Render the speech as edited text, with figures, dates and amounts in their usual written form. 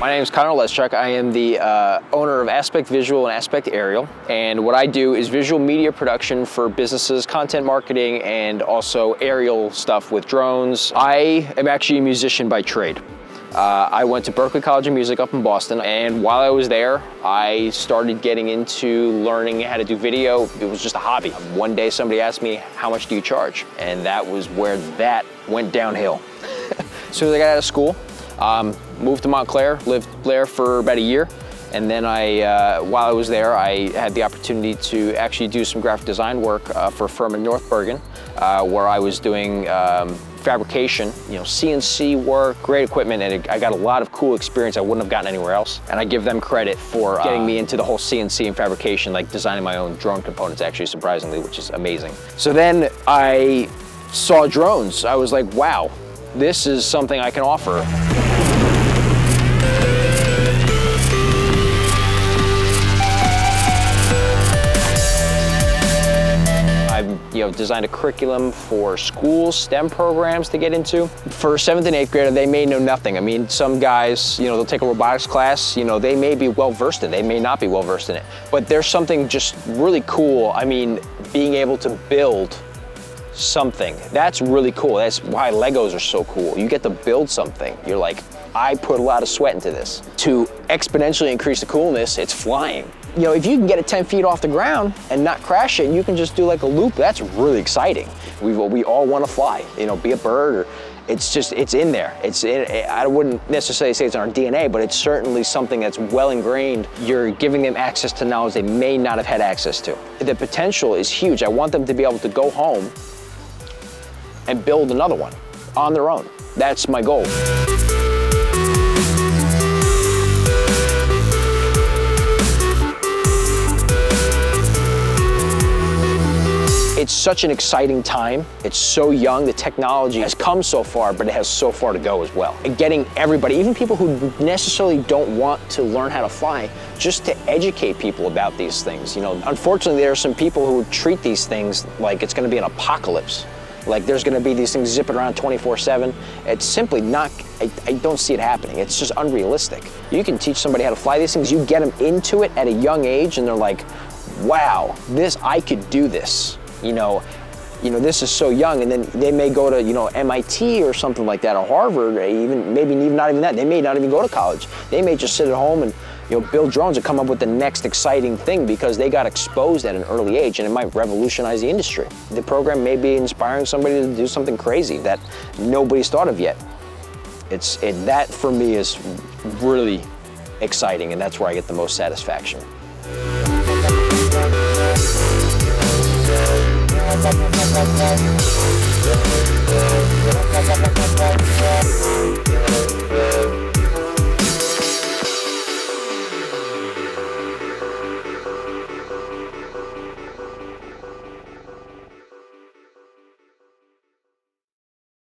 My name is Leszczuk. I am the owner of Aspect Visual and Aspect Aerial, and what I do is visual media production for businesses, content marketing, and also aerial stuff with drones. I am actually a musician by trade. I went to Berklee College of Music up in Boston, and while I was there, I started getting into learning how to do video. It was just a hobby. One day somebody asked me, how much do you charge? And that was where that went downhill. As soon as I got out of school, moved to Montclair, lived there for about a year, and then while I was there, I had the opportunity to actually do some graphic design work for a firm in North Bergen, where I was doing fabrication, CNC work, great equipment, and I got a lot of cool experience I wouldn't have gotten anywhere else. And I give them credit for getting me into the whole CNC and fabrication, like designing my own drone components, actually, surprisingly, which is amazing. So then I saw drones. I was like, wow, this is something I can offer. I've designed a curriculum for schools, STEM programs to get into. For 7th and 8th grader, they may know nothing. I mean, some guys, they'll take a robotics class, they may be well versed in it, they may not be well versed in it. But there's something just really cool. I mean, being able to build something, that's really cool. That's why Legos are so cool. You get to build something. You're like, I put a lot of sweat into this. To exponentially increase the coolness, it's flying. If you can get it 10 feet off the ground and not crash it, and you can just do like a loop, that's really exciting. We all want to fly, be a bird, or it's in there. I wouldn't necessarily say it's in our DNA, but it's certainly something that's well ingrained. You're giving them access to knowledge they may not have had access to. The potential is huge. I want them to be able to go home and build another one on their own. That's my goal. It's such an exciting time. It's so young. The technology has come so far, but it has so far to go as well. And getting everybody, even people who necessarily don't want to learn how to fly, just to educate people about these things. Unfortunately, there are some people who treat these things like it's going to be an apocalypse. Like there's going to be these things zipping around 24/7. It's simply not, I don't see it happening. It's just unrealistic. You can teach somebody how to fly these things. You get them into it at a young age and they're like, wow, I could do this. This is so young, and then they may go to, MIT or something like that, or Harvard, or maybe not even that. They may not even go to college. They may just sit at home and, build drones and come up with the next exciting thing because they got exposed at an early age, and it might revolutionize the industry. The program may be inspiring somebody to do something crazy that nobody's thought of yet. That for me is really exciting, and that's where I get the most satisfaction. Thank you.